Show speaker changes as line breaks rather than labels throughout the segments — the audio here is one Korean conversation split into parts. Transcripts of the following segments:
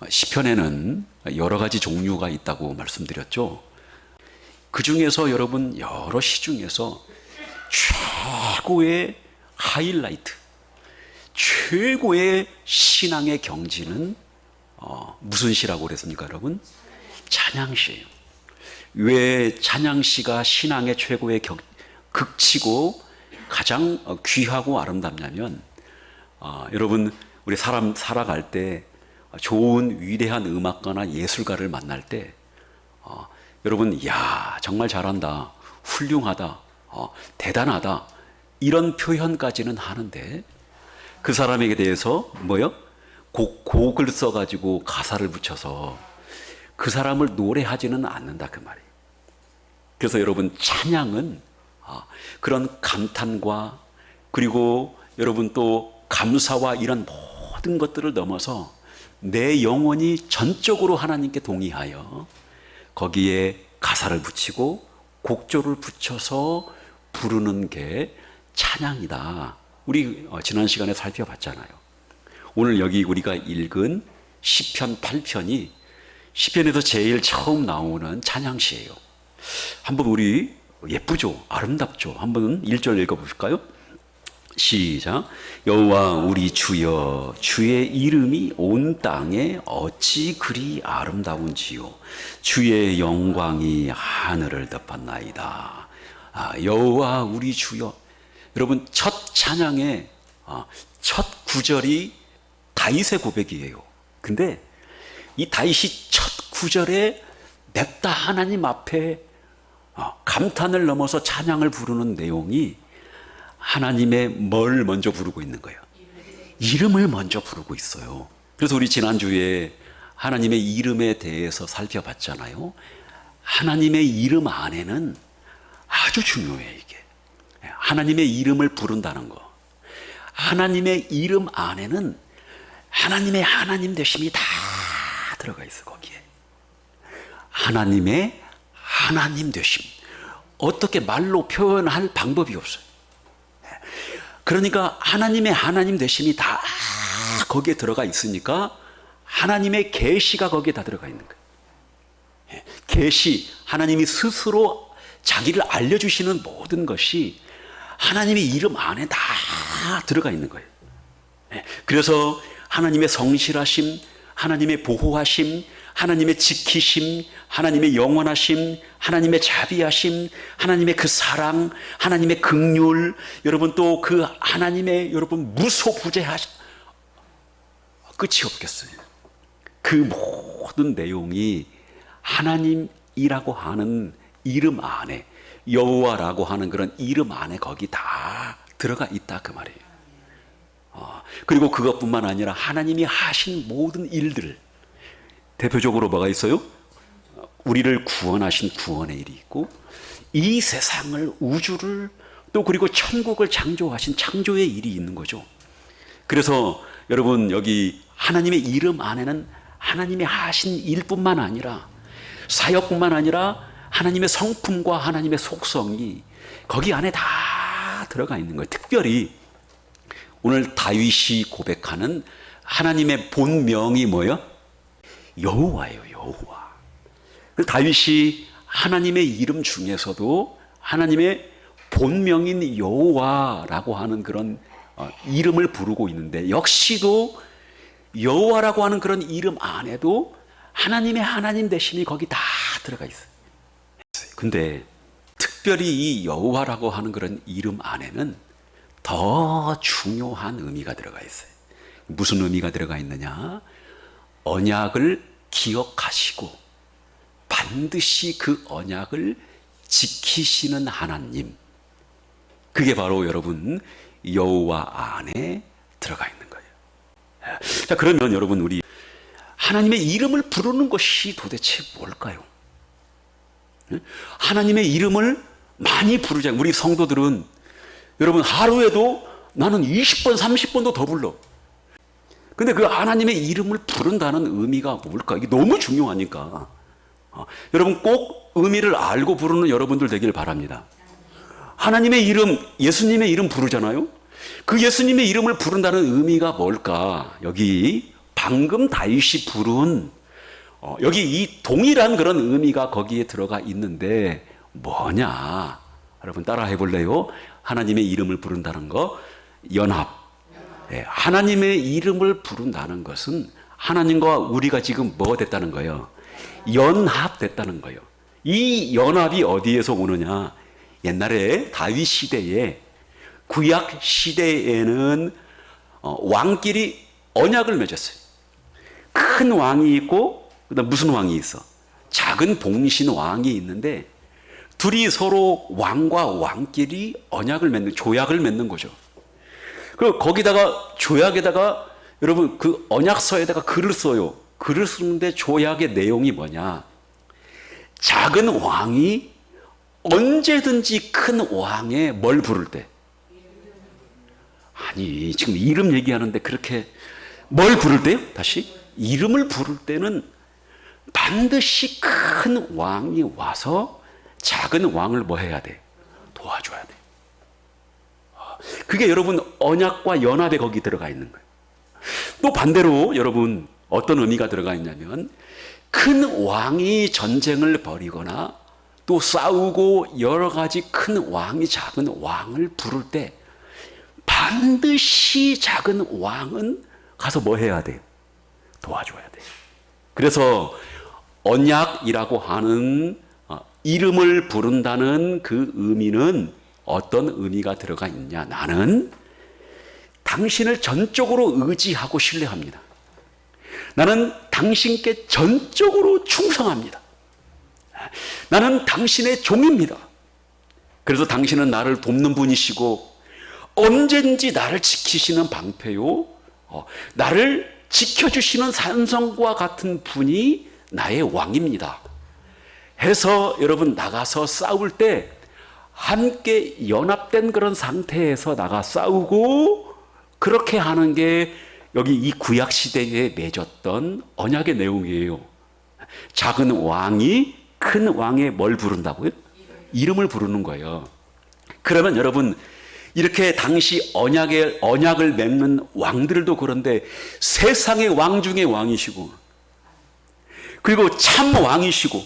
시편에는 여러 가지 종류가 있다고 말씀드렸죠. 그 중에서 여러분 여러 시 중에서 최고의 하이라이트, 최고의 신앙의 경지는 무슨 시라고 그랬습니까, 여러분? 찬양시예요. 왜 찬양시가 신앙의 최고의 극치고 가장 귀하고 아름답냐면, 여러분 우리 사람 살아갈 때 좋은 위대한 음악가나 예술가를 만날 때 여러분, 야 정말 잘한다, 훌륭하다, 대단하다, 이런 표현까지는 하는데 그 사람에게 대해서 곡을 써가지고 가사를 붙여서 그 사람을 노래하지는 않는다, 그 말이에요. 그래서 여러분, 찬양은 그런 감탄과 그리고 여러분 또 감사와 이런 모든 것들을 넘어서 내 영혼이 전적으로 하나님께 동의하여 거기에 가사를 붙이고 곡조를 붙여서 부르는 게 찬양이다. 우리 지난 시간에 살펴봤잖아요. 오늘 여기 우리가 읽은 시편 8편이 시편에서 제일 처음 나오는 찬양시예요. 한번 우리 예쁘죠? 아름답죠? 한번 1절 읽어볼까요? 시작. 여호와 우리 주여, 주의 이름이 온 땅에 어찌 그리 아름다운지요. 주의 영광이 하늘을 덮었나이다. 여호와 우리 주여. 여러분, 첫 찬양의 첫 구절이 다윗의 고백이에요. 근데 이 다윗이 첫 구절에 냅다 하나님 앞에 감탄을 넘어서 찬양을 부르는 내용이 하나님의 뭘 먼저 부르고 있는 거예요? 이름을 먼저 부르고 있어요. 그래서 우리 지난주에 하나님의 이름에 대해서 살펴봤잖아요. 하나님의 이름 안에는 아주 중요해요, 이게. 하나님의 이름을 부른다는 거. 하나님의 이름 안에는 하나님의 하나님 되심이 다 들어가 있어, 거기에. 하나님의 하나님 되심. 어떻게 말로 표현할 방법이 없어요. 그러니까 하나님의 하나님 되심이 다 거기에 들어가 있으니까 하나님의 계시가 거기에 다 들어가 있는 거예요. 계시, 하나님이 스스로 자기를 알려주시는 모든 것이 하나님의 이름 안에 다 들어가 있는 거예요. 그래서 하나님의 성실하심, 하나님의 보호하심, 하나님의 지키심, 하나님의 영원하심, 하나님의 자비하심, 하나님의 그 사랑, 하나님의 긍휼, 여러분 또 그 하나님의 여러분 무소부재하심, 끝이 없겠어요. 그 모든 내용이 하나님이라고 하는 이름 안에, 여호와라고 하는 그런 이름 안에 거기 다 들어가 있다, 그 말이에요. 그리고 그것뿐만 아니라 하나님이 하신 모든 일들, 대표적으로 뭐가 있어요? 우리를 구원하신 구원의 일이 있고, 이 세상을, 우주를, 또 그리고 천국을 창조하신 창조의 일이 있는 거죠. 그래서 여러분, 여기 하나님의 이름 안에는 하나님이 하신 일뿐만 아니라, 사역뿐만 아니라 하나님의 성품과 하나님의 속성이 거기 안에 다 들어가 있는 거예요. 특별히 오늘 다윗이 고백하는 하나님의 본명이 뭐예요? 여호와예요, 여호와. 다윗이 하나님의 이름 중에서도 하나님의 본명인 여호와라고 하는 그런 이름을 부르고 있는데, 역시도 여호와라고 하는 그런 이름 안에도 하나님의 하나님 되심이 거기 다 들어가 있어요. 근데 특별히 이 여호와라고 하는 그런 이름 안에는 더 중요한 의미가 들어가 있어요. 무슨 의미가 들어가 있느냐? 언약을 기억하시고 반드시 그 언약을 지키시는 하나님, 그게 바로 여러분 여호와 안에 들어가 있는 거예요. 자, 그러면 여러분, 우리 하나님의 이름을 부르는 것이 도대체 뭘까요? 하나님의 이름을 많이 부르자. 우리 성도들은 여러분 하루에도 나는 20번 30번도 더 불러. 근데 그 하나님의 이름을 부른다는 의미가 뭘까? 이게 너무 중요하니까 여러분 꼭 의미를 알고 부르는 여러분들 되길 바랍니다. 하나님의 이름, 예수님의 이름 부르잖아요. 그 예수님의 이름을 부른다는 의미가 뭘까? 여기 방금 다윗이 부른 여기 이 동일한 그런 의미가 거기에 들어가 있는데 뭐냐? 여러분 따라 해볼래요? 하나님의 이름을 부른다는 거, 연합. 네, 하나님의 이름을 부른다는 것은 하나님과 우리가 지금 뭐가 됐다는 거예요? 연합됐다는 거예요. 이 연합이 어디에서 오느냐? 옛날에 다윗 시대에, 구약 시대에는 왕끼리 언약을 맺었어요. 큰 왕이 있고 그다음 무슨 왕이 있어? 작은 봉신 왕이 있는데 둘이 서로 왕과 왕끼리 언약을 맺는, 조약을 맺는 거죠. 그리고 거기다가 조약에다가 여러분 그 언약서에다가 글을 써요. 글을 쓰는데 조약의 내용이 뭐냐? 작은 왕이 언제든지 큰 왕의 뭘 부를 때, 아니 지금 이름 얘기하는데 그렇게 뭘 부를 때요? 다시 이름을 부를 때는 반드시 큰 왕이 와서 작은 왕을 뭐 해야 돼? 도와줘야 돼. 그게 여러분 언약과 연합에 거기 들어가 있는 거예요. 또 반대로 여러분 어떤 의미가 들어가 있냐면 큰 왕이 전쟁을 벌이거나 또 싸우고 여러 가지 큰 왕이 작은 왕을 부를 때 반드시 작은 왕은 가서 뭐 해야 돼요? 도와줘야 돼요. 그래서 언약이라고 하는 이름을 부른다는 그 의미는 어떤 의미가 들어가 있냐? 나는 당신을 전적으로 의지하고 신뢰합니다. 나는 당신께 전적으로 충성합니다. 나는 당신의 종입니다. 그래서 당신은 나를 돕는 분이시고 언제든지 나를 지키시는 방패요, 나를 지켜주시는 산성과 같은 분이 나의 왕입니다. 해서 여러분 나가서 싸울 때 함께 연합된 그런 상태에서 나가 싸우고 그렇게 하는 게 여기 이 구약 시대에 맺었던 언약의 내용이에요. 작은 왕이 큰 왕의 뭘 부른다고요? 이름을 부르는 거예요. 그러면 여러분 이렇게 당시 언약을 맺는 왕들도 그런데 세상의 왕 중에 왕이시고 그리고 참 왕이시고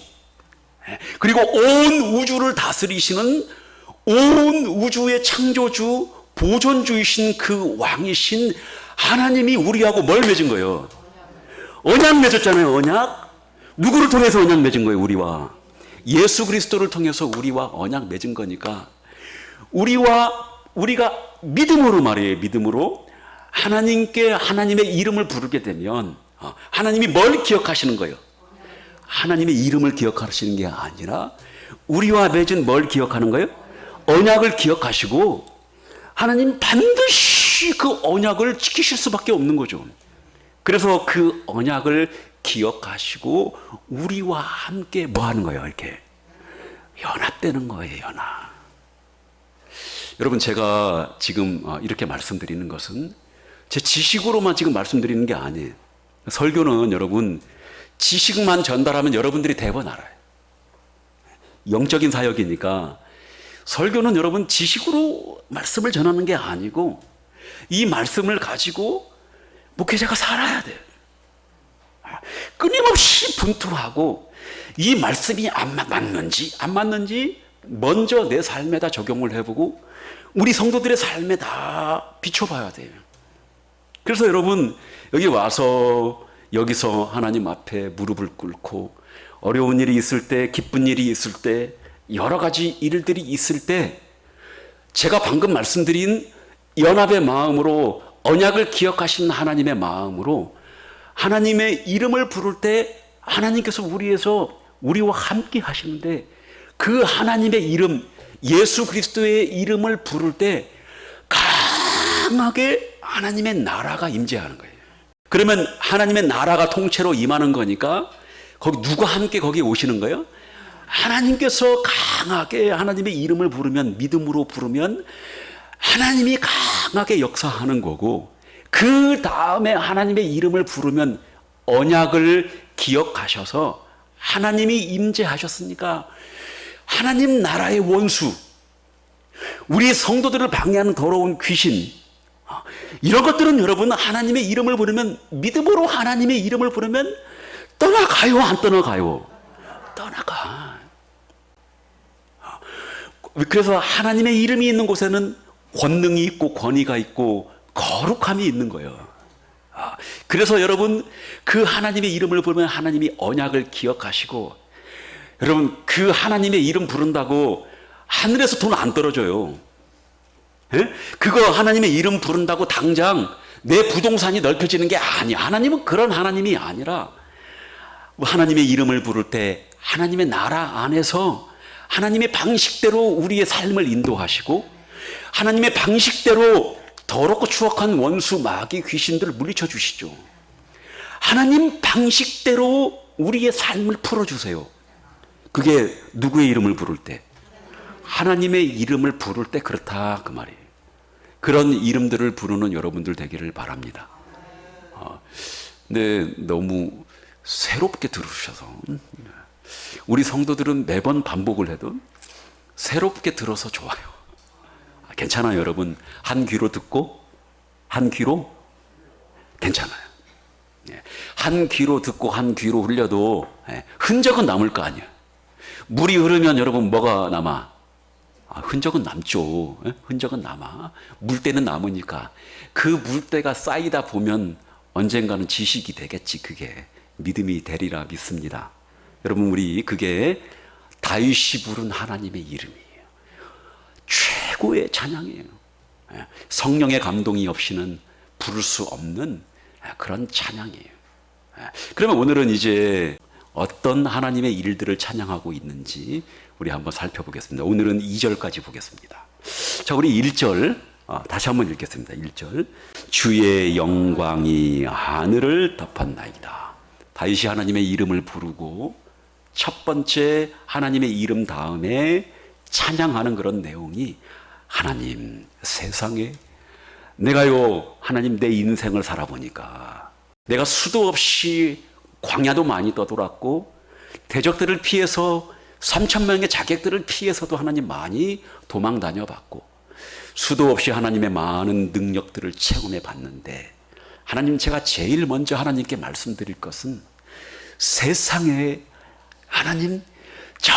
그리고 온 우주를 다스리시는 온 우주의 창조주 보존주이신 그 왕이신 하나님이 우리하고 뭘 맺은 거예요? 언약 맺었잖아요. 언약. 누구를 통해서 언약 맺은 거예요? 우리와 예수 그리스도를 통해서 우리와 언약 맺은 거니까 우리가 믿음으로 말이에요. 믿음으로 하나님께 하나님의 이름을 부르게 되면 하나님이 뭘 기억하시는 거예요? 하나님의 이름을 기억하시는 게 아니라 우리와 맺은 뭘 기억하는 거예요? 언약을 기억하시고 하나님 반드시 그 언약을 지키실 수밖에 없는 거죠. 그래서 그 언약을 기억하시고 우리와 함께 뭐 하는 거예요? 이렇게 연합되는 거예요. 연합. 여러분 제가 지금 이렇게 말씀드리는 것은 제 지식으로만 지금 말씀드리는 게 아니에요. 설교는 여러분 지식만 전달하면 여러분들이 대번 알아요. 영적인 사역이니까 설교는 여러분 지식으로 말씀을 전하는 게 아니고 이 말씀을 가지고 목회자가 살아야 돼요. 끊임없이 분투하고 이 말씀이 맞는지 안 맞는지 먼저 내 삶에다 적용을 해보고 우리 성도들의 삶에 다 비춰봐야 돼요. 그래서 여러분 여기 와서 여기서 하나님 앞에 무릎을 꿇고 어려운 일이 있을 때, 기쁜 일이 있을 때, 여러 가지 일들이 있을 때 제가 방금 말씀드린 연합의 마음으로 언약을 기억하신 하나님의 마음으로 하나님의 이름을 부를 때 하나님께서 우리와 함께 하시는데 그 하나님의 이름, 예수 그리스도의 이름을 부를 때 강하게 하나님의 나라가 임재하는 거예요. 그러면 하나님의 나라가 통째로 임하는 거니까 거기 누가 함께 거기 오시는 거예요? 하나님께서 강하게 하나님의 이름을 부르면, 믿음으로 부르면 하나님이 강하게 역사하는 거고, 그 다음에 하나님의 이름을 부르면 언약을 기억하셔서 하나님이 임재하셨으니까 하나님 나라의 원수, 우리 성도들을 방해하는 더러운 귀신, 이런 것들은 여러분 하나님의 이름을 부르면, 믿음으로 하나님의 이름을 부르면 떠나가요, 안 떠나가요? 떠나가. 그래서 하나님의 이름이 있는 곳에는 권능이 있고 권위가 있고 거룩함이 있는 거예요. 그래서 여러분 그 하나님의 이름을 부르면 하나님이 언약을 기억하시고, 여러분 그 하나님의 이름 부른다고 하늘에서 돈 안 떨어져요. 예? 그거 하나님의 이름 부른다고 당장 내 부동산이 넓혀지는 게 아니야. 하나님은 그런 하나님이 아니라, 하나님의 이름을 부를 때 하나님의 나라 안에서 하나님의 방식대로 우리의 삶을 인도하시고, 하나님의 방식대로 더럽고 추악한 원수, 마귀, 귀신들을 물리쳐 주시죠. 하나님 방식대로 우리의 삶을 풀어주세요. 그게 누구의 이름을 부를 때? 하나님의 이름을 부를 때 그렇다, 그 말이에요. 그런 이름들을 부르는 여러분들 되기를 바랍니다. 근데 너무 새롭게 들으셔서, 우리 성도들은 매번 반복을 해도 새롭게 들어서 좋아요. 괜찮아요, 여러분. 한 귀로 듣고 한 귀로 괜찮아요. 한 귀로 듣고 한 귀로 흘려도 흔적은 남을 거 아니에요. 물이 흐르면 여러분 뭐가 남아? 흔적은 남죠. 흔적은 남아. 물때는 남으니까 그 물때가 쌓이다 보면 언젠가는 지식이 되겠지. 그게 믿음이 되리라 믿습니다. 여러분, 우리 그게 다윗이 부른 하나님의 이름이에요. 최고의 찬양이에요. 성령의 감동이 없이는 부를 수 없는 그런 찬양이에요. 그러면 오늘은 이제 어떤 하나님의 일들을 찬양하고 있는지 우리 한번 살펴보겠습니다. 오늘은 2절까지 보겠습니다. 자, 우리 1절 다시 한번 읽겠습니다. 1절. 주의 영광이 하늘을 덮었나이다. 다윗이 하나님의 이름을 부르고 첫 번째 하나님의 이름 다음에 찬양하는 그런 내용이, 하나님, 세상에 내가요, 하나님, 내 인생을 살아보니까 내가 수도 없이 광야도 많이 떠돌았고 대적들을 피해서 3,000명의 자객들을 피해서도 하나님 많이 도망 다녀봤고 수도 없이 하나님의 많은 능력들을 체험해 봤는데, 하나님, 제가 제일 먼저 하나님께 말씀드릴 것은 세상에 하나님, 저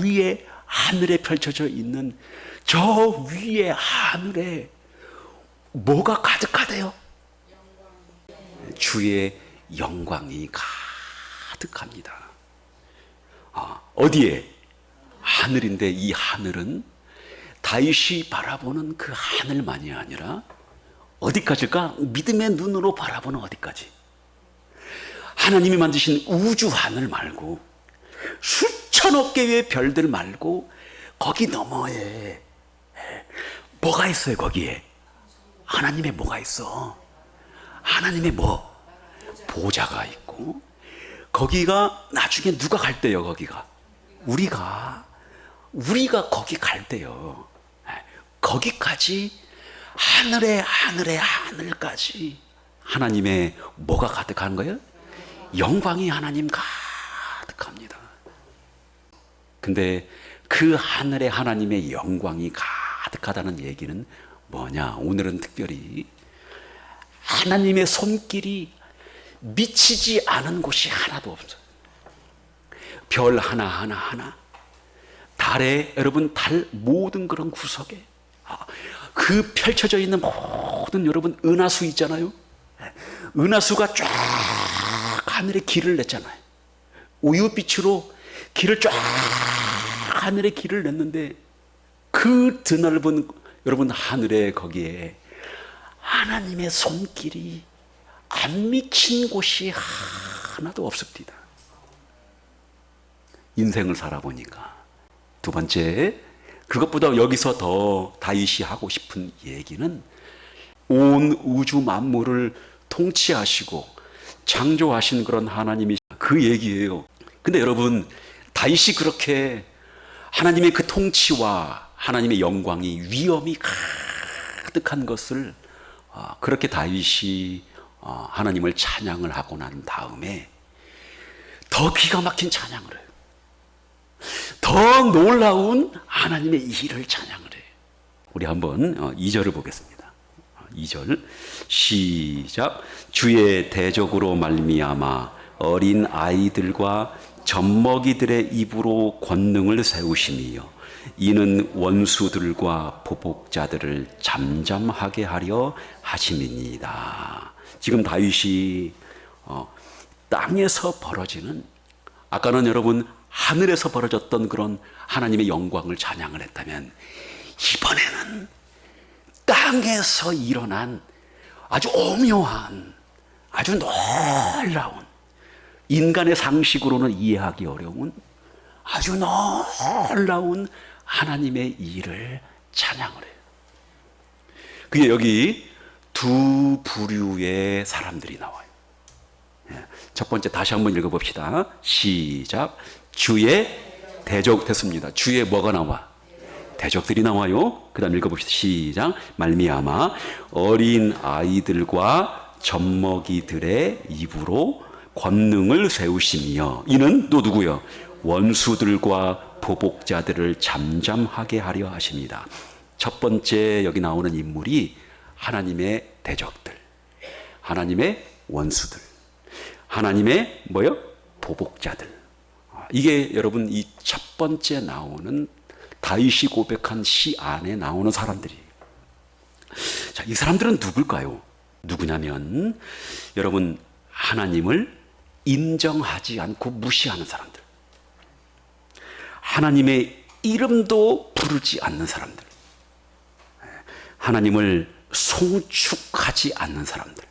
위에 하늘에 펼쳐져 있는 저 위에 하늘에 뭐가 가득하대요? 주의 영광이 가득합니다. 어디에? 하늘인데, 이 하늘은 다윗이 바라보는 그 하늘만이 아니라 어디까지일까? 믿음의 눈으로 바라보는 어디까지? 하나님이 만드신 우주 하늘 말고, 수천억 개의 별들 말고, 거기 너머에 뭐가 있어요? 거기에 하나님의 뭐가 있어? 하나님의 뭐? 보좌가 있고, 거기가 나중에 누가 갈 때요? 거기가 우리가 거기 갈 때요. 거기까지, 하늘까지 하나님의 뭐가 가득한 거예요? 영광이 하나님 가득합니다. 근데 그 하늘에 하나님의 영광이 가득하다는 얘기는 뭐냐? 오늘은 특별히 하나님의 손길이 미치지 않은 곳이 하나도 없어요. 별 하나, 달에, 여러분, 달 모든 그런 구석에 그 펼쳐져 있는 모든, 여러분, 은하수 있잖아요. 은하수가 쫙 하늘에 길을 냈잖아요. 우유빛으로 길을 쫙 하늘에 길을 냈는데, 그 드넓은, 여러분, 하늘에 거기에 하나님의 손길이 안 미친 곳이 하나도 없습니다. 인생을 살아보니까. 두 번째, 그것보다 여기서 더 다윗이 하고 싶은 얘기는 온 우주 만물을 통치하시고 창조하신 그런 하나님이 그 얘기예요. 근데 여러분, 다윗이 그렇게 하나님의 그 통치와 하나님의 영광이, 위엄이 가득한 것을, 그렇게 다윗이 하나님을 찬양을 하고 난 다음에 더 기가 막힌 찬양을 해요. 더 놀라운 하나님의 일을 찬양을 해요. 우리 한번 2절을 보겠습니다. 2절 시작. 주의 대적으로 말미암아 어린 아이들과 젖먹이들의 입으로 권능을 세우심이요 이는 원수들과 보복자들을 잠잠하게 하려 하심이니이다. 지금 다윗이 땅에서 벌어지는, 아까는 여러분 하늘에서 벌어졌던 그런 하나님의 영광을 찬양을 했다면, 이번에는 땅에서 일어난 아주 오묘한, 아주 놀라운, 인간의 상식으로는 이해하기 어려운 아주 놀라운 하나님의 일을 찬양을 해요. 그게 여기 두 부류의 사람들이 나와요. 첫 번째 다시 한번 읽어봅시다. 시작. 주의 대적 됐습니다. 주의 뭐가 나와? 대적들이 나와요. 그 다음 읽어봅시다. 시작. 말미암아 어린 아이들과 젖먹이들의 입으로 권능을 세우시며 이는 또 누구요? 원수들과 보복자들을 잠잠하게 하려 하십니다. 첫 번째 여기 나오는 인물이 하나님의 대적들, 하나님의 원수들, 하나님의 뭐요? 보복자들. 이게 여러분 이 첫 번째 나오는 다윗이 고백한 시 안에 나오는 사람들이에요. 자, 이 사람들은 누굴까요? 누구냐면 여러분 하나님을 인정하지 않고 무시하는 사람들, 하나님의 이름도 부르지 않는 사람들, 하나님을 송축하지 않는 사람들,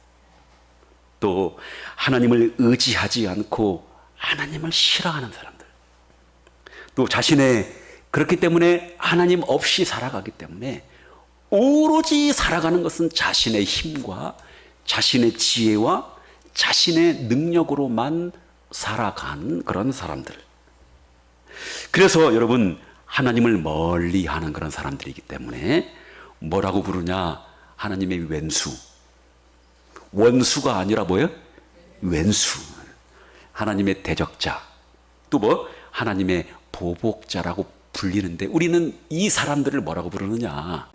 또 하나님을 의지하지 않고 하나님을 싫어하는 사람들, 또 자신의 그렇기 때문에 하나님 없이 살아가기 때문에 오로지 살아가는 것은 자신의 힘과 자신의 지혜와 자신의 능력으로만 살아가는 그런 사람들. 그래서 여러분 하나님을 멀리하는 그런 사람들이기 때문에 뭐라고 부르냐? 하나님의 왼수. 원수가 아니라 뭐예요? 왼수. 하나님의 대적자. 또 뭐? 하나님의 보복자라고 불리는데 우리는 이 사람들을 뭐라고 부르느냐?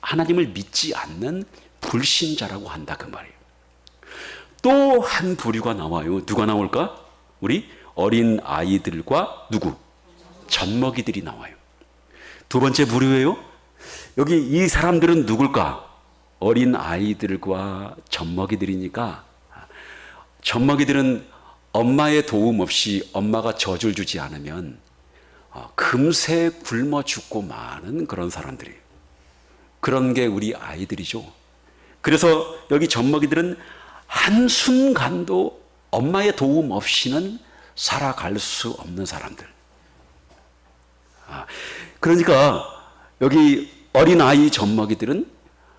하나님을 믿지 않는 불신자라고 한다 그 말이에요. 또 한 부류가 나와요. 누가 나올까? 우리 어린 아이들과 누구? 젖먹이들이 나와요. 두 번째 부류예요. 여기 이 사람들은 누굴까? 어린 아이들과 젖먹이들이니까 젖먹이들은 엄마의 도움 없이 엄마가 젖을 주지 않으면 금세 굶어 죽고 마는 그런 사람들이에요. 그런 게 우리 아이들이죠. 그래서 여기 젖먹이들은 한순간도 엄마의 도움 없이는 살아갈 수 없는 사람들. 그러니까 여기 어린아이 젖먹이들은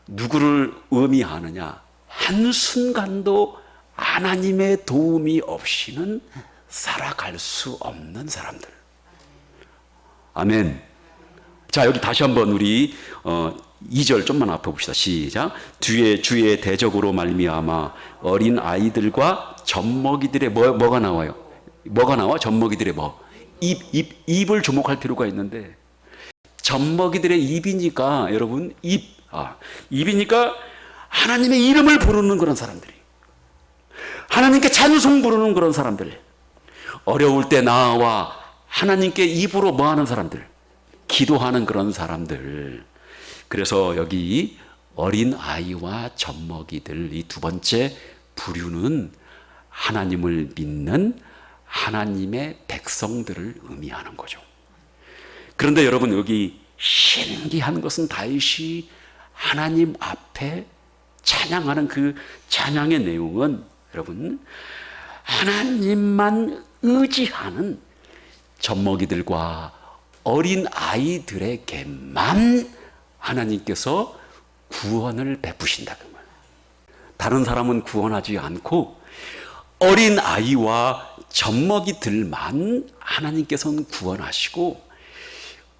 누구를 의미하느냐? 한순간도 하나님의 도움이 없이는 살아갈 수 없는 사람들. 아멘. 자, 여기 다시 한번 우리 2절 좀만 앞에 봅시다. 시작. 주의 대적으로 말미암아 어린 아이들과 젖먹이들의 뭐가 나와요? 뭐가 나와? 젖먹이들의 뭐? 입을 주목할 필요가 있는데 젖먹이들의 입이니까 여러분 입이니까 하나님의 이름을 부르는 그런 사람들이, 하나님께 찬송 부르는 그런 사람들, 어려울 때 나와 하나님께 입으로 뭐하는 사람들, 기도하는 그런 사람들. 그래서 여기 어린 아이와 젖먹이들 이 두 번째 부류는 하나님을 믿는 하나님의 백성들을 의미하는 거죠. 그런데 여러분 여기 신기한 것은 다윗이 하나님 앞에 찬양하는 그 찬양의 내용은 여러분 하나님만 의지하는 젖먹이들과 어린 아이들에게만 하나님께서 구원을 베푸신다 그 말. 다른 사람은 구원하지 않고 어린 아이와 젖먹이들만 하나님께서는 구원하시고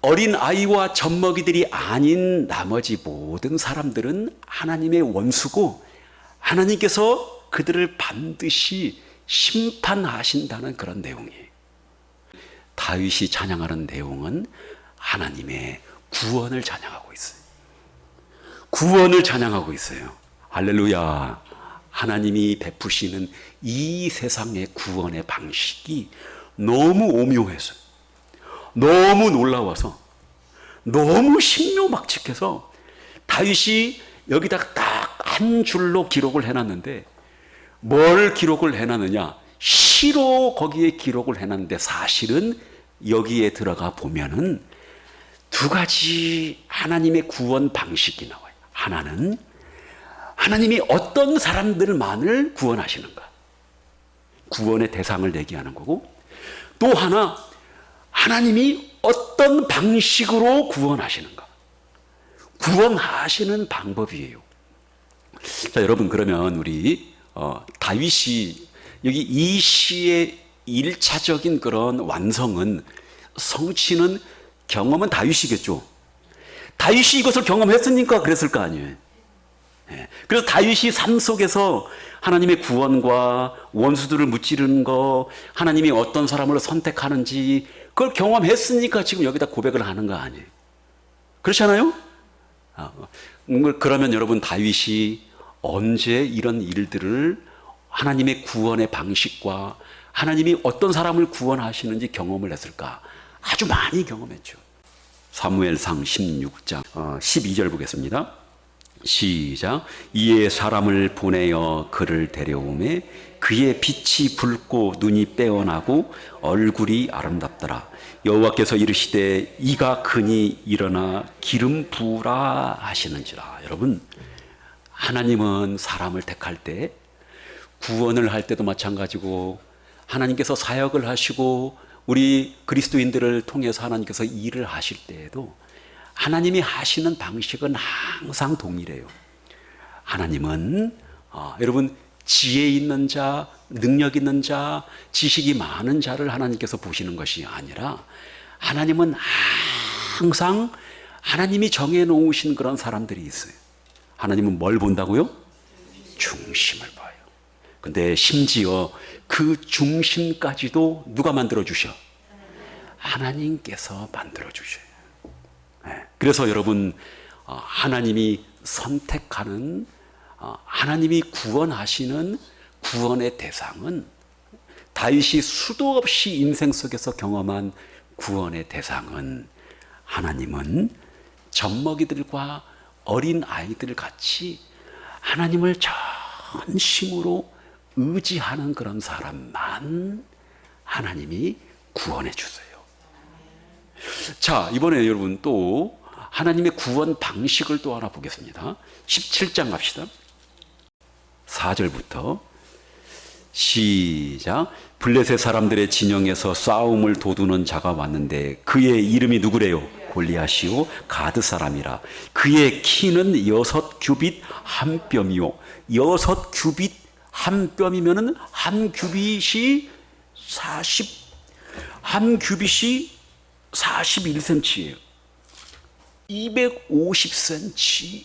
어린 아이와 젖먹이들이 아닌 나머지 모든 사람들은 하나님의 원수고 하나님께서 그들을 반드시 심판하신다는 그런 내용이에요. 다윗이 찬양하는 내용은 하나님의 구원을 찬양하고 있어요. 구원을 찬양하고 있어요. 할렐루야. 하나님이 베푸시는 이 세상의 구원의 방식이 너무 오묘해서, 너무 놀라워서, 너무 신묘막측해서 다윗이 여기다가 딱 한 줄로 기록을 해놨는데, 뭘 기록을 해놨느냐? 시로 거기에 기록을 해놨는데, 사실은 여기에 들어가 보면은 두 가지 하나님의 구원 방식이 나와요. 하나는 하나님이 어떤 사람들만을 구원하시는가, 구원의 대상을 얘기하는 거고, 또 하나 하나님이 어떤 방식으로 구원하시는가, 구원하시는 방법이에요. 자, 여러분, 그러면 우리 다윗이 여기 이 시의 1차적인 그런 완성은, 성취는, 경험은 다윗이겠죠. 다윗이 이것을 경험했으니까 그랬을 거 아니에요. 그래서 다윗이 삶 속에서 하나님의 구원과 원수들을 무찌르는 거, 하나님이 어떤 사람을 선택하는지 그걸 경험했으니까 지금 여기다 고백을 하는 거 아니에요. 그렇지 않아요? 그러면 여러분, 다윗이 언제 이런 일들을, 하나님의 구원의 방식과 하나님이 어떤 사람을 구원하시는지 경험을 했을까? 아주 많이 경험했죠. 사무엘상 16장 12절 보겠습니다. 시작. 이에 사람을 보내어 그를 데려오매 그의 빛이 붉고 눈이 빼어나고 얼굴이 아름답더라. 여호와께서 이르시되 이가 크니 일어나 기름 부으라 하시는지라. 여러분, 하나님은 사람을 택할 때, 구원을 할 때도 마찬가지고, 하나님께서 사역을 하시고 우리 그리스도인들을 통해서 하나님께서 일을 하실 때에도 하나님이 하시는 방식은 항상 동일해요. 하나님은 여러분, 지혜 있는 자, 능력 있는 자, 지식이 많은 자를 하나님께서 보시는 것이 아니라, 하나님은 항상 하나님이 정해놓으신 그런 사람들이 있어요. 하나님은 뭘 본다고요? 중심을 봐요. 근데 심지어 그 중심까지도 누가 만들어주셔? 하나님께서 만들어주셔요. 그래서 여러분, 하나님이 선택하는, 하나님이 구원하시는 구원의 대상은, 다윗이 수도 없이 인생 속에서 경험한 구원의 대상은, 하나님은 젖먹이들과 어린 아이들 같이 하나님을 전심으로 의지하는 그런 사람만 하나님이 구원해 주세요. 자, 이번에 여러분 또 하나님의 구원 방식을 또 하나 보겠습니다. 17장 갑시다. 4절부터 시작. 블레셋 사람들의 진영에서 싸움을 도두는 자가 왔는데 그의 이름이 누구래요? 골리앗이요 가드 사람이라. 그의 키는 6규빗 한 뼘이요. 6규빗 한 뼘이면은 한 규빗이 41cm예요. 250cm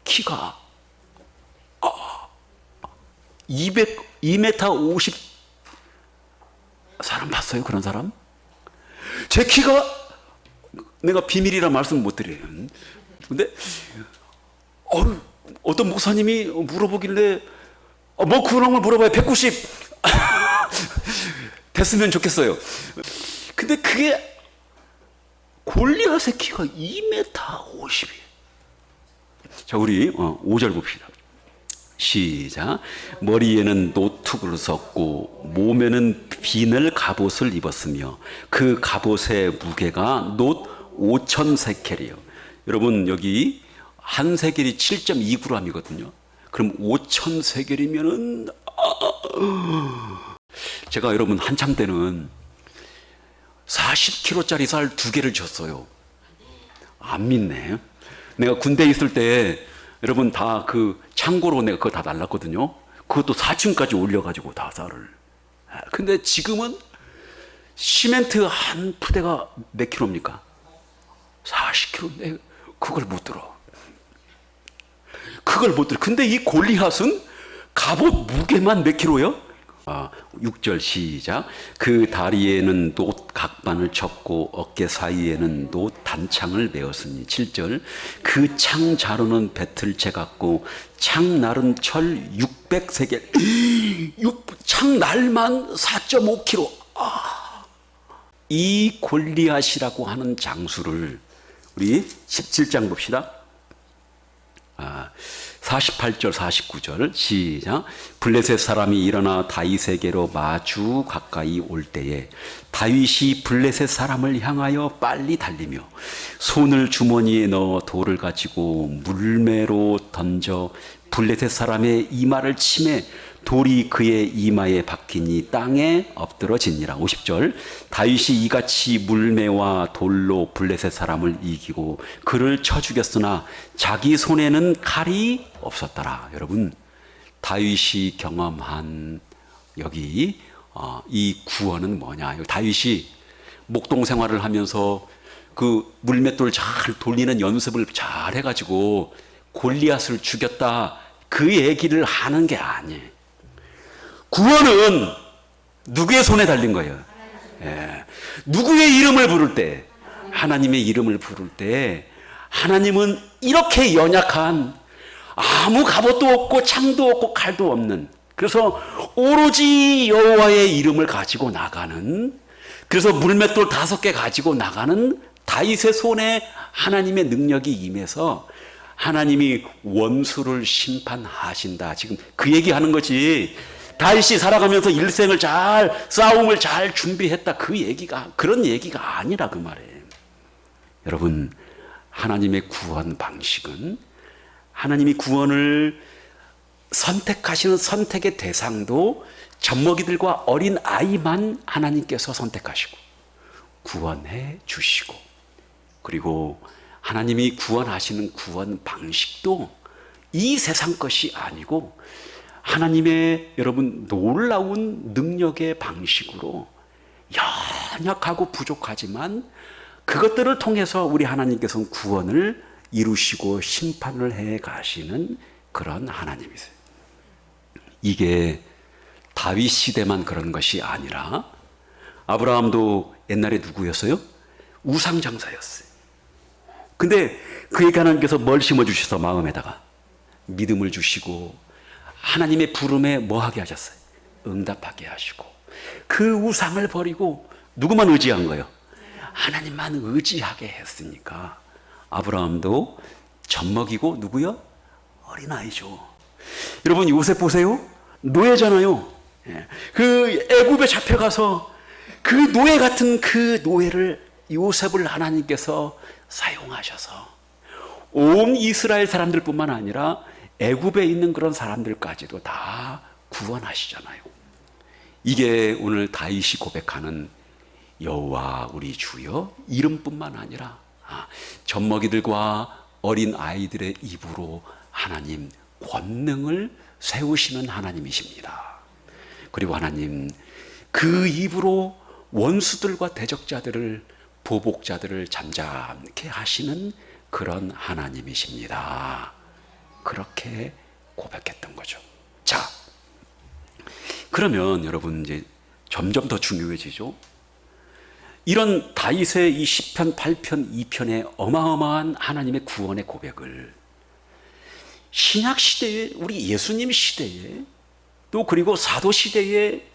키가 2m 50 사람 봤어요? 그런 사람? 제 키가, 내가 비밀이라 말씀 못 드려요. 근데 어떤 목사님이 물어보길래 뭐 그런 걸 물어봐요. 190 됐으면 좋겠어요. 근데 그게 골리앗의 키가 2m 50이에요. 자, 우리 5절 봅시다. 시작. 머리에는 노툭을 썼고 몸에는 비늘 갑옷을 입었으며 그 갑옷의 무게가 놋 5,000세켈이에요. 여러분, 여기 한 세겔이 7.2g이거든요. 그럼 5,000세겔이면은 제가 여러분 한참 때는 40kg짜리 쌀 2개를 줬어요. 안 믿네. 내가 군대에 있을 때 여러분 다 그 창고로 내가 그거 다 날랐거든요. 그것도 4층까지 올려가지고 다 쌀을. 근데 지금은 시멘트 한 푸대가 몇 킬로입니까? 40kg. 그걸 못 들어. 그걸 못 들어. 근데 이 골리앗은 갑옷 무게만 몇 킬로요? 6절 시작. 그 다리에는 놋 각반을 쳤고 어깨 사이에는 놋 단창을 메었으니. 7절. 그 창 자루는 배틀채 같고 창 날은 철 600세겔. 창 날만 4.5kg. 이 골리앗이라고 하는 장수를 우리 17장 봅시다. 48절 49절 시작. 블레셋 사람이 일어나 다윗에게로 마주 가까이 올 때에 다윗이 블레셋 사람을 향하여 빨리 달리며 손을 주머니에 넣어 돌을 가지고 물매로 던져 블레셋 사람의 이마를 치매 돌이 그의 이마에 박히니 땅에 엎드러지니라. 50절. 다윗이 이같이 물매와 돌로 블레셋 사람을 이기고 그를 쳐 죽였으나 자기 손에는 칼이 없었더라. 여러분, 다윗이 경험한 여기 이 구원은 뭐냐? 다윗이 목동 생활을 하면서 그 물맷돌 잘 돌리는 연습을 잘 해가지고 골리앗을 죽였다, 그 얘기를 하는 게 아니에요. 구원은 누구의 손에 달린 거예요? 누구의 이름을 부를 때, 하나님의 이름을 부를 때, 하나님은 이렇게 연약한, 아무 갑옷도 없고 창도 없고 칼도 없는, 그래서 오로지 여호와의 이름을 가지고 나가는, 그래서 물맷돌 5개 가지고 나가는 다윗의 손에 하나님의 능력이 임해서 하나님이 원수를 심판하신다. 지금 그 얘기하는 거지. 다윗이 살아가면서 일생을 잘, 싸움을 잘 준비했다, 그 얘기가, 그런 얘기가 아니라 그 말이에요. 여러분, 하나님의 구원 방식은, 하나님이 구원을 선택하시는 선택의 대상도 젖먹이들과 어린 아이만 하나님께서 선택하시고 구원해 주시고, 그리고 하나님이 구원하시는 구원 방식도 이 세상 것이 아니고 하나님의, 여러분, 놀라운 능력의 방식으로 연약하고 부족하지만 그것들을 통해서 우리 하나님께서는 구원을 이루시고 심판을 해 가시는 그런 하나님이세요. 이게 다윗 시대만 그런 것이 아니라 아브라함도 옛날에 누구였어요? 우상장사였어요. 근데 그에게 하나님께서 뭘 심어주셔서 마음에다가 믿음을 주시고 하나님의 부름에 뭐 하게 하셨어요? 응답하게 하시고, 그 우상을 버리고 누구만 의지한 거예요? 하나님만 의지하게 했으니까 아브라함도 젖먹이고, 누구요? 어린아이죠. 여러분, 요셉 보세요. 노예잖아요. 그 애굽에 잡혀가서 그 노예 같은 그 노예를, 요셉을 하나님께서 사용하셔서 온 이스라엘 사람들뿐만 아니라 애굽에 있는 그런 사람들까지도 다 구원하시잖아요. 이게 오늘 다윗이 고백하는 여호와 우리 주여, 이름뿐만 아니라 젖먹이들과 어린 아이들의 입으로 하나님 권능을 세우시는 하나님이십니다. 그리고 하나님 그 입으로 원수들과 대적자들을, 보복자들을 잠잠케 하시는 그런 하나님이십니다. 그렇게 고백했던 거죠. 자, 그러면 여러분 이제 점점 더 중요해지죠. 이런 다윗의 이 시편 8편 2편의 어마어마한 하나님의 구원의 고백을 신약 시대에, 우리 예수님 시대에, 또 그리고 사도 시대에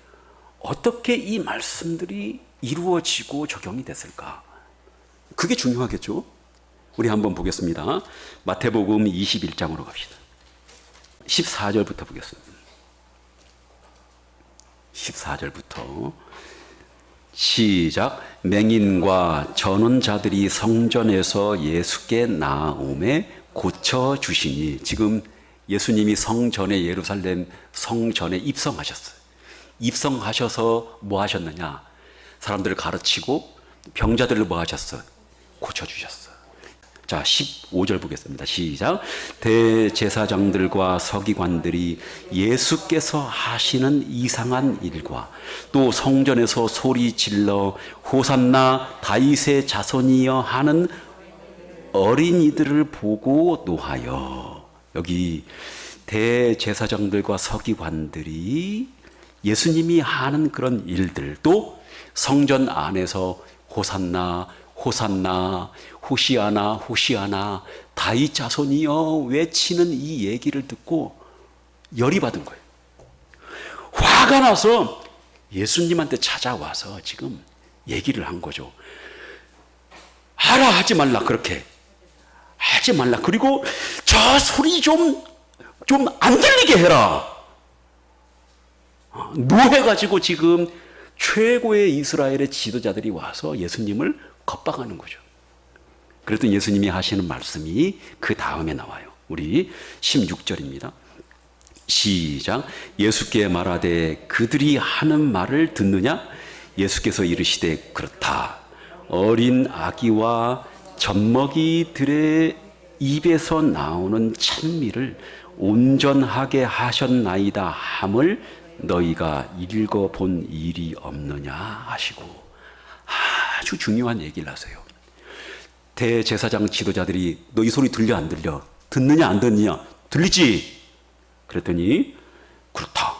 어떻게 이 말씀들이 이루어지고 적용이 됐을까? 그게 중요하겠죠. 우리 한번 보겠습니다. 마태복음 21장으로 갑시다. 14절부터 보겠습니다. 14절부터 시작. 맹인과 전원자들이 성전에서 예수께 나오매 고쳐주시니. 지금 예수님이 성전에, 예루살렘 성전에 입성하셨어요. 입성하셔서 뭐 하셨느냐? 사람들을 가르치고 병자들을 뭐 하셨어요? 고쳐주셨어요. 자, 15절 보겠습니다. 시작. 대제사장들과 서기관들이 예수께서 하시는 이상한 일과 또 성전에서 소리 질러 호산나 다윗의 자손이여 하는 어린이들을 보고 노하여. 여기 대제사장들과 서기관들이 예수님이 하는 그런 일들도 성전 안에서 호산나 호산나 호시아나 호시아나 다윗 자손이여 외치는 이 얘기를 듣고 열이 받은 거예요. 화가 나서 예수님한테 찾아와서 지금 얘기를 한 거죠. 하라 하지 말라, 그렇게 하지 말라. 그리고 저 소리 좀 안 들리게 해라. 노해가지고 지금 최고의 이스라엘의 지도자들이 와서 예수님을 겁박하는 거죠. 그랬더니 예수님이 하시는 말씀이 그 다음에 나와요. 우리 16절입니다. 시작. 예수께 말하되 그들이 하는 말을 듣느냐? 예수께서 이르시되 그렇다. 어린 아기와 젖먹이들의 입에서 나오는 찬미를 온전하게 하셨나이다 함을 너희가 읽어본 일이 없느냐 하시고, 아주 중요한 얘기를 하세요. 대제사장 지도자들이 너 이 소리 들려 안 들려? 듣느냐 안 듣느냐? 들리지? 그랬더니 그렇다.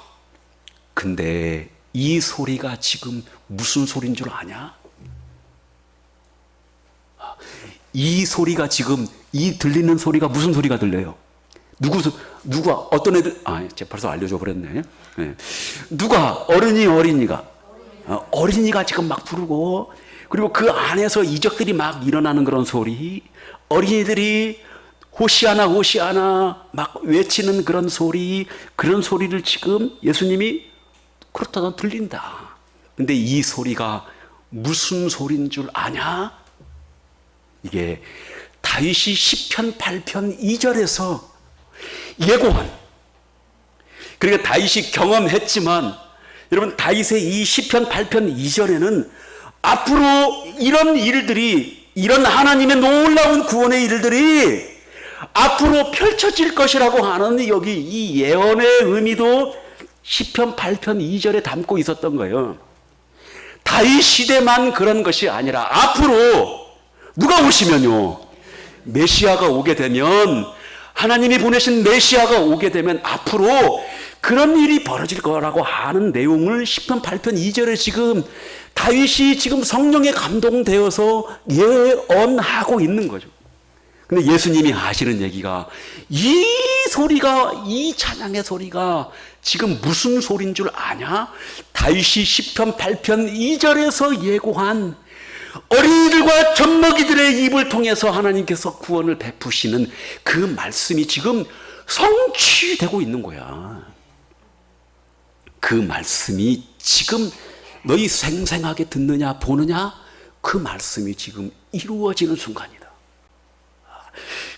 근데 이 소리가 지금 무슨 소리인 줄 아냐? 이 소리가 지금, 이 들리는 소리가 무슨 소리가 들려요? 누가 어떤 애들, 제가 벌써 알려줘 버렸네. 네. 누가, 어린이가 어린이가 지금 막 부르고, 그리고 그 안에서 이적들이 막 일어나는 그런 소리, 어린이들이 호시아나 호시아나 막 외치는 그런 소리, 그런 소리를 지금 예수님이 그렇다, 넌 들린다. 근데 이 소리가 무슨 소리인 줄 아냐? 이게 다윗이 시편 8편 2절에서 예고한, 그러니까 다윗이 경험했지만, 여러분 다윗의 이 시편 8편 2절에는 앞으로 이런 일들이, 이런 하나님의 놀라운 구원의 일들이 앞으로 펼쳐질 것이라고 하는 여기 이 예언의 의미도 시편 8편 2절에 담고 있었던 거예요. 다윗 시대만 그런 것이 아니라 앞으로 누가 오시면요, 메시아가 오게 되면, 하나님이 보내신 메시아가 오게 되면 앞으로 그런 일이 벌어질 거라고 하는 내용을 시편 8편 2절에 지금 다윗이 지금 성령에 감동되어서 예언하고 있는 거죠. 근데 예수님이 하시는 얘기가, 이 소리가, 이 찬양의 소리가 지금 무슨 소리인 줄 아냐? 다윗이 시편 8편 2절에서 예고한 어린이들과 젖먹이들의 입을 통해서 하나님께서 구원을 베푸시는 그 말씀이 지금 성취되고 있는 거야. 그 말씀이 지금 너희 생생하게 듣느냐 보느냐, 그 말씀이 지금 이루어지는 순간이다.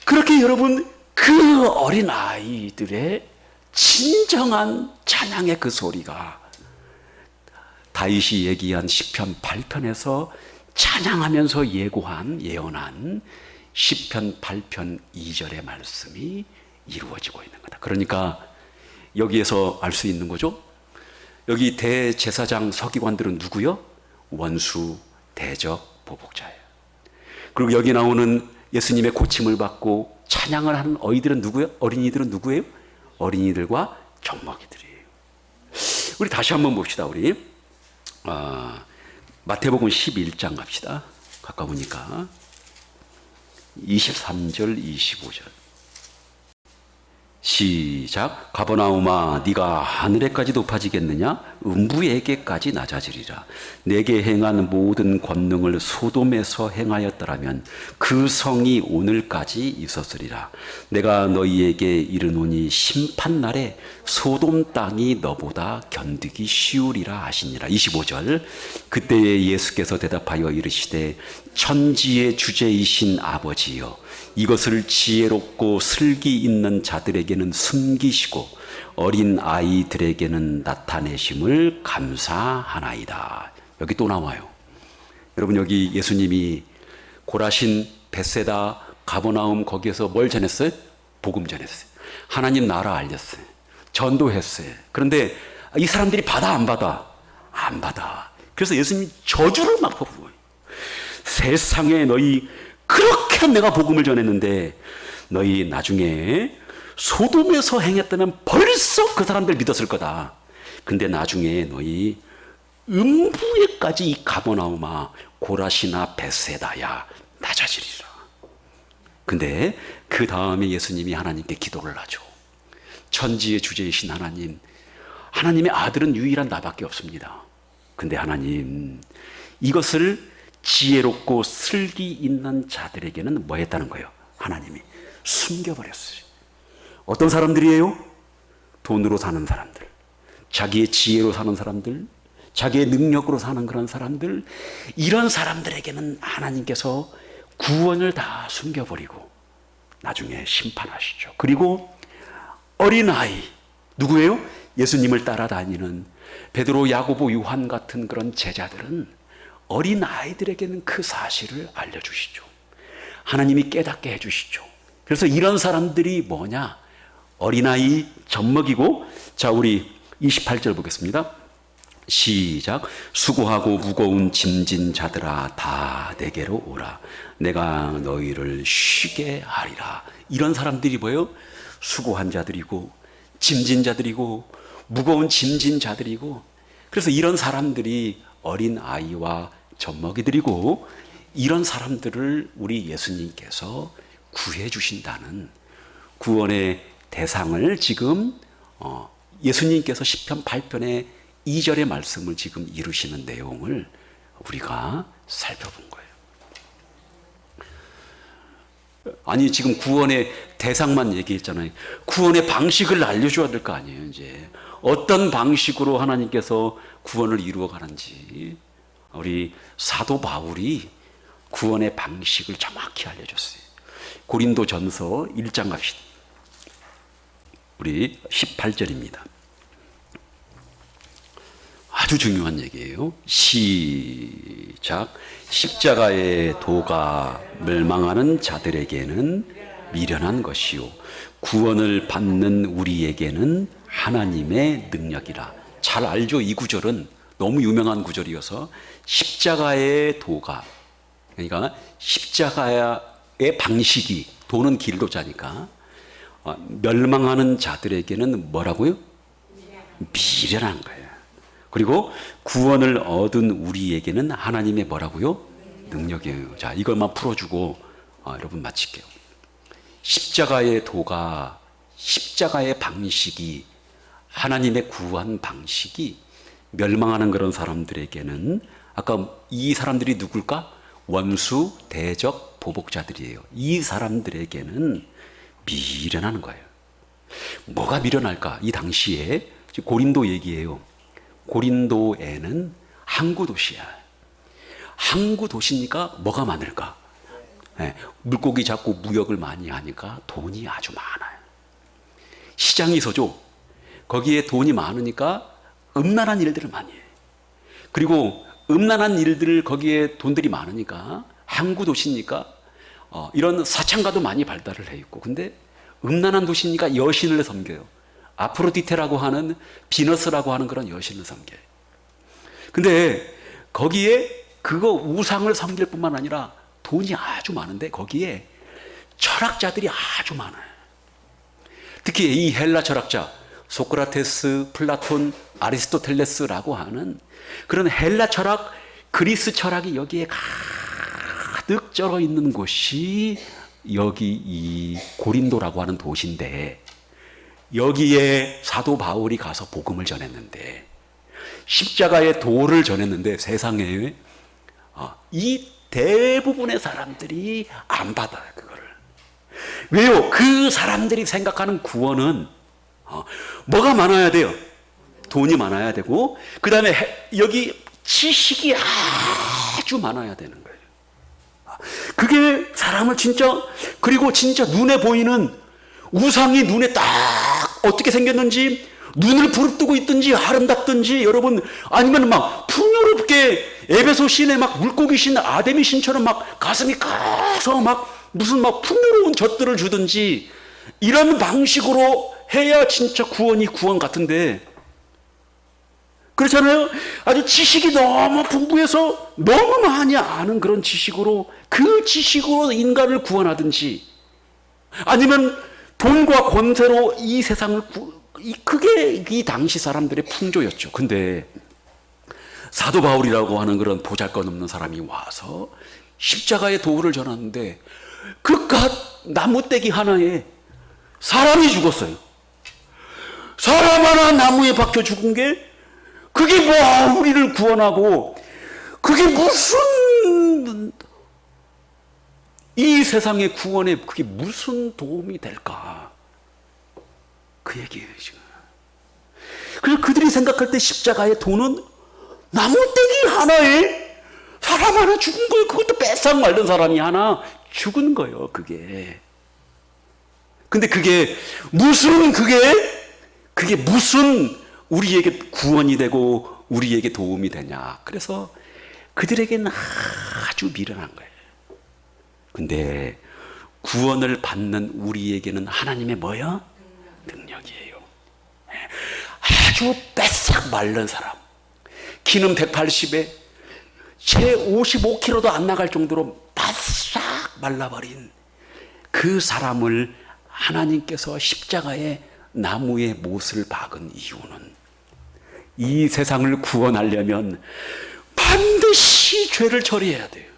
그렇게 여러분, 그 어린 아이들의 진정한 찬양의 그 소리가 다윗이 얘기한 시편 8편에서 찬양하면서 예언한 시편 8편 2절의 말씀이 이루어지고 있는 거다. 그러니까 여기에서 알 수 있는 거죠. 여기 대제사장 서기관들은 누구요? 원수, 대적, 보복자예요. 그리고 여기 나오는 예수님의 고침을 받고 찬양을 하는 어린이들은 누구예요? 어린이들은 누구예요? 어린이들과 젖먹이들이에요. 우리 다시 한번 봅시다. 우리 마태복음 11장 갑시다. 가까우니까 23절 25절 시작. 가버나움아 네가 하늘에까지 높아지겠느냐? 음부에게까지 낮아지리라. 내게 행한 모든 권능을 소돔에서 행하였더라면 그 성이 오늘까지 있었으리라. 내가 너희에게 이르노니 심판날에 소돔 땅이 너보다 견디기 쉬우리라 하시니라. 25절 그때에 예수께서 대답하여 이르시되 천지의 주제이신 아버지여, 이것을 지혜롭고 슬기 있는 자들에게는 숨기시고 어린 아이들에게는 나타내심을 감사하나이다. 여기 또 나와요. 여러분, 여기 예수님이 고라신, 벳세다, 가버나움 거기에서 뭘 전했어요? 복음 전했어요. 하나님 나라 알렸어요. 전도했어요. 그런데 이 사람들이 받아 안 받아? 안 받아. 그래서 예수님이 저주를 막 퍼부어요. 세상에 너희 그렇게 내가 복음을 전했는데 너희 나중에 소돔에서 행했다면 벌써 그 사람들 믿었을 거다. 근데 나중에 너희 음부에까지 이 가버나움아 고라시나 베세다야 낮아지리라. 근데 그 다음에 예수님이 하나님께 기도를 하죠. 천지의 주제이신 하나님, 하나님의 아들은 유일한 나밖에 없습니다. 근데 하나님, 이것을 지혜롭고 슬기 있는 자들에게는 뭐 했다는 거예요? 하나님이 숨겨버렸어요. 어떤 사람들이에요? 돈으로 사는 사람들, 자기의 지혜로 사는 사람들, 자기의 능력으로 사는 그런 사람들, 이런 사람들에게는 하나님께서 구원을 다 숨겨버리고 나중에 심판하시죠. 그리고 어린아이, 누구예요? 예수님을 따라다니는 베드로, 야고보, 요한 같은 그런 제자들은 어린아이들에게는 그 사실을 알려주시죠. 하나님이 깨닫게 해주시죠. 그래서 이런 사람들이 뭐냐? 어린아이 젖먹이고, 자, 우리 28절 보겠습니다. 시작. 수고하고 무거운 짐진 자들아 다 내게로 오라. 내가 너희를 쉬게 하리라. 이런 사람들이 뭐예요? 수고한 자들이고 짐진 자들이고 무거운 짐진 자들이고, 그래서 이런 사람들이 어린 아이와 젖먹이들이고, 이런 사람들을 우리 예수님께서 구해 주신다는 구원의 대상을 지금 예수님께서 시편 8편의 2절의 말씀을 지금 이루시는 내용을 우리가 살펴본 거예요. 아니, 지금 구원의 대상만 얘기했잖아요. 구원의 방식을 알려줘야 될 거 아니에요. 이제 어떤 방식으로 하나님께서 구원을 이루어 가는지 우리 사도 바울이 구원의 방식을 정확히 알려줬어요. 고린도전서 1장 갑시다. 우리 18절입니다. 아주 중요한 얘기예요. 시작. 십자가의 도가 멸망하는 자들에게는 미련한 것이요 구원을 받는 우리에게는 하나님의 능력이라. 잘 알죠? 이 구절은 너무 유명한 구절이어서 십자가의 도가, 그러니까 십자가의 방식이, 도는 길도 자니까 멸망하는 자들에게는 뭐라고요? 미련한 거예요. 그리고 구원을 얻은 우리에게는 하나님의 뭐라고요? 능력이에요. 자, 이것만 풀어주고 여러분 마칠게요. 십자가의 도가, 십자가의 방식이, 하나님의 구원 방식이 멸망하는 그런 사람들에게는, 아까 이 사람들이 누굴까? 원수, 대적, 보복자들이에요. 이 사람들에게는 미련한 거예요. 뭐가 미련할까? 이 당시에 고린도 얘기예요. 고린도에는 항구 도시야. 항구 도시니까 뭐가 많을까? 네, 물고기 잡고 무역을 많이 하니까 돈이 아주 많아요. 시장이 서죠. 거기에 돈이 많으니까 음란한 일들을 많이 해요. 그리고 음란한 일들, 거기에 돈들이 많으니까, 항구 도시니까 이런 사창가도 많이 발달을 해 있고, 근데 음란한 도시니까 여신을 섬겨요. 아프로디테라고 하는, 비너스라고 하는 그런 여신을 섬겨요. 근데 거기에 그거 우상을 섬길 뿐만 아니라 돈이 아주 많은데 거기에 철학자들이 아주 많아요. 특히 이 헬라 철학자 소크라테스, 플라톤, 아리스토텔레스라고 하는 그런 헬라 철학, 그리스 철학이 여기에 가득 쩔어 있는 곳이 여기 이 고린도라고 하는 도시인데, 여기에 사도 바울이 가서 복음을 전했는데, 십자가의 도를 전했는데 세상에 이 대부분의 사람들이 안 받아요, 그거를. 왜요? 그 사람들이 생각하는 구원은 뭐가 많아야 돼요? 돈이 많아야 되고, 그 다음에 여기 지식이 아주 많아야 되는 거예요. 그게 사람을 진짜, 그리고 진짜 눈에 보이는 우상이 눈에 딱 어떻게 생겼는지, 눈을 부릅뜨고 있든지 아름답든지, 여러분, 아니면 막 풍요롭게 에베소 신의 막 물고기 신, 아데미 신처럼 막 가슴이 커서 막 무슨 막 풍요로운 젖들을 주든지, 이런 방식으로 해야 진짜 구원이 구원 같은데, 그렇잖아요. 아주 지식이 너무 풍부해서 너무 많이 아는 그런 지식으로, 그 지식으로 인간을 구원하든지, 아니면 돈과 권세로 이 세상을 그게 이 당시 사람들의 풍조였죠. 근데 사도 바울이라고 하는 그런 보잘것없는 사람이 와서 십자가의 도구를 전하는데 그깟 나무떼기 하나에 사람이 죽었어요. 사람 하나 나무에 박혀 죽은 게 그게 뭐 우리를 구원하고 그게 무슨 이 세상의 구원에 그게 무슨 도움이 될까? 그 얘기예요 지금. 그래서 그들이 생각할 때 십자가의 도는 나무떼기 하나에 사람 하나 죽은 거예요. 그것도 뺏상 말던 사람이 하나 죽은 거예요. 그게. 근데 그게 무슨 우리에게 구원이 되고 우리에게 도움이 되냐. 그래서 그들에게는 아주 미련한 거예요. 근데 구원을 받는 우리에게는 하나님의 뭐요? 능력이에요. 아주 뺏싹 마른 사람. 키는 180에 채 55kg도 안 나갈 정도로 바싹 말라버린 그 사람을 하나님께서 십자가의 나무에 못을 박은 이유는 이 세상을 구원하려면 반드시 죄를 처리해야 돼요.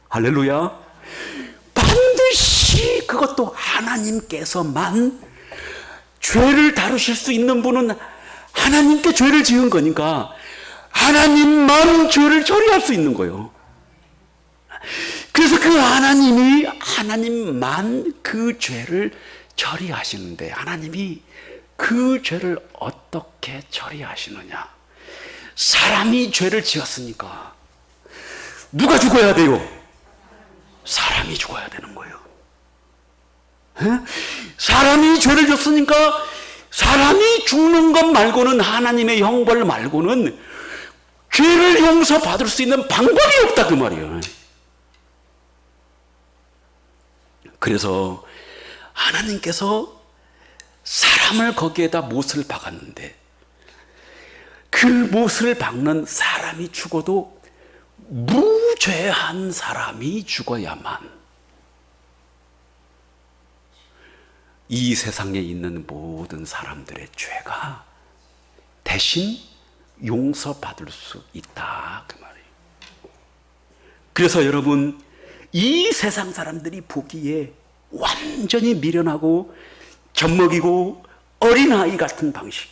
할렐루야. 반드시 그것도 하나님께서만 죄를 다루실 수 있는 분은 하나님께 죄를 지은 거니까 하나님만 죄를 처리할 수 있는 거예요. 그래서 그 하나님만 그 죄를 처리하시는데 하나님이 그 죄를 어떻게 처리하시느냐? 사람이 죄를 지었으니까 누가 죽어야 돼요? 사람이 죽어야 되는 거예요. 사람이 죄를 졌으니까 사람이 죽는 것 말고는 하나님의 형벌 말고는 죄를 용서받을 수 있는 방법이 없다 그 말이에요. 그래서 하나님께서 사람을 거기에다 못을 박았는데 그 못을 박는 사람이 죽어도 무죄한 사람이 죽어야만 이 세상에 있는 모든 사람들의 죄가 대신 용서받을 수 있다 그 말이에요. 그래서 여러분 이 세상 사람들이 보기에 완전히 미련하고 젖먹이고 어린아이 같은 방식이.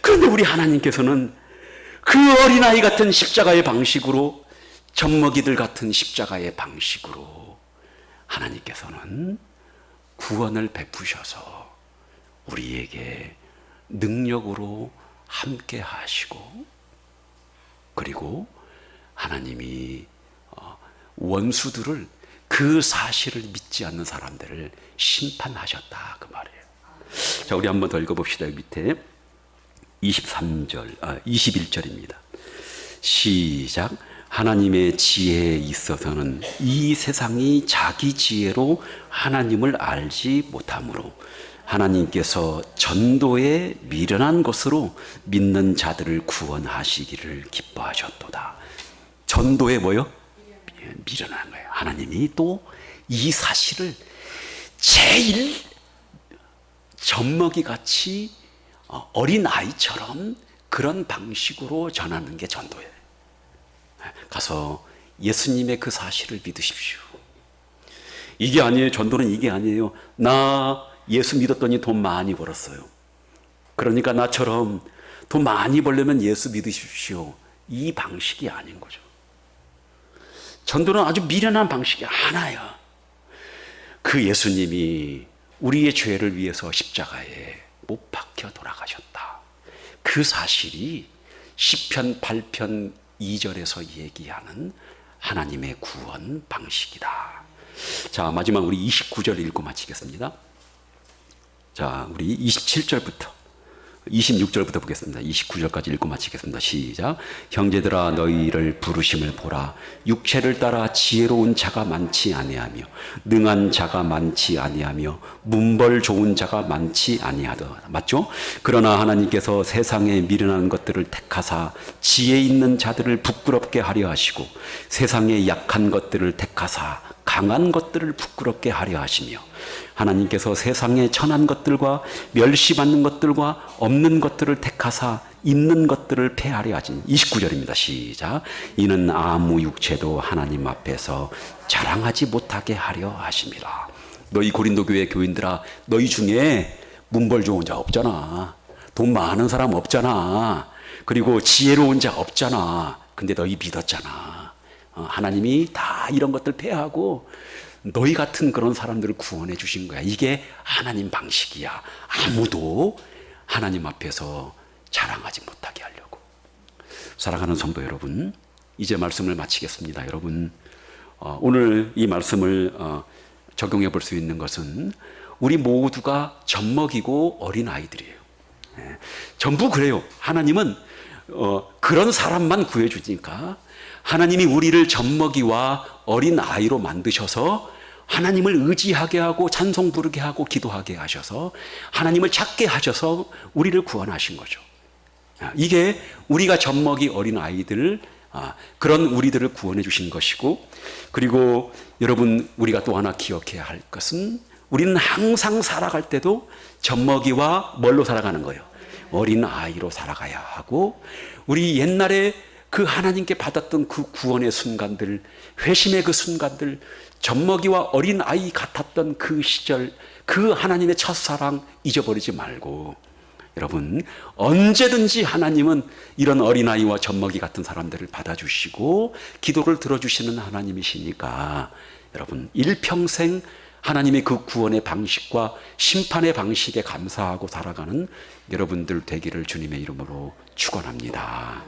그런데 우리 하나님께서는 그 어린아이 같은 십자가의 방식으로 젖먹이들 같은 십자가의 방식으로 하나님께서는 구원을 베푸셔서 우리에게 능력으로 함께 하시고 그리고 하나님이 원수들을 그 사실을 믿지 않는 사람들을 심판하셨다 그 말이에요. 자, 우리 한번 더 읽어봅시다. 밑에 21절입니다. 시작. 하나님의 지혜에 있어서는 이 세상이 자기 지혜로 하나님을 알지 못하므로 하나님께서 전도에 미련한 것으로 믿는 자들을 구원하시기를 기뻐하셨도다. 전도에 뭐요? 미련한 거예요. 하나님이 또 이 사실을 제일 젖먹이 같이 어린 아이처럼 그런 방식으로 전하는 게 전도예요. 가서 예수님의 그 사실을 믿으십시오. 이게 아니에요. 전도는 이게 아니에요. 나 예수 믿었더니 돈 많이 벌었어요. 그러니까 나처럼 돈 많이 벌려면 예수 믿으십시오. 이 방식이 아닌 거죠. 전도는 아주 미련한 방식이 하나야. 그 예수님이 우리의 죄를 위해서 십자가에 못 박혀 돌아가셨다. 그 사실이 시편 8편 2절에서 얘기하는 하나님의 구원 방식이다. 자, 마지막 우리 29절 읽고 마치겠습니다. 자, 우리 27절부터 26절부터 보겠습니다. 29절까지 읽고 마치겠습니다. 시작. 형제들아 너희를 부르심을 보라. 육체를 따라 지혜로운 자가 많지 아니하며 능한 자가 많지 아니하며 문벌 좋은 자가 많지 아니하다. 맞죠? 그러나 하나님께서 세상에 미련한 것들을 택하사 지혜 있는 자들을 부끄럽게 하려 하시고 세상에 약한 것들을 택하사 강한 것들을 부끄럽게 하려 하시며 하나님께서 세상의 천한 것들과 멸시받는 것들과 없는 것들을 택하사 있는 것들을 폐하려 하지. 29절입니다. 시작. 이는 아무 육체도 하나님 앞에서 자랑하지 못하게 하려 하심이라. 너희 고린도 교회 교인들아, 너희 중에 문벌 좋은 자 없잖아. 돈 많은 사람 없잖아. 그리고 지혜로운 자 없잖아. 근데 너희 믿었잖아. 하나님이 다 이런 것들 폐하고 너희 같은 그런 사람들을 구원해 주신 거야. 이게 하나님 방식이야. 아무도 하나님 앞에서 자랑하지 못하게 하려고. 사랑하는 성도 여러분, 이제 말씀을 마치겠습니다. 여러분, 오늘 이 말씀을 적용해 볼 수 있는 것은 우리 모두가 젖먹이고 어린 아이들이에요. 전부 그래요. 하나님은 그런 사람만 구해주니까 하나님이 우리를 젖먹이와 어린 아이로 만드셔서 하나님을 의지하게 하고 찬송 부르게 하고 기도하게 하셔서 하나님을 찾게 하셔서 우리를 구원하신 거죠. 이게 우리가 젖먹이 어린 아이들, 그런 우리들을 구원해 주신 것이고, 그리고 여러분, 우리가 또 하나 기억해야 할 것은 우리는 항상 살아갈 때도 젖먹이와 뭘로 살아가는 거예요? 어린 아이로 살아가야 하고, 우리 옛날에 그 하나님께 받았던 그 구원의 순간들, 회심의 그 순간들, 젖먹이와 어린 아이 같았던 그 시절, 그 하나님의 첫사랑 잊어버리지 말고, 여러분, 언제든지 하나님은 이런 어린아이와 젖먹이 같은 사람들을 받아주시고 기도를 들어주시는 하나님이시니까 여러분, 일평생 하나님의 그 구원의 방식과 심판의 방식에 감사하고 살아가는 여러분들 되기를 주님의 이름으로 축원합니다.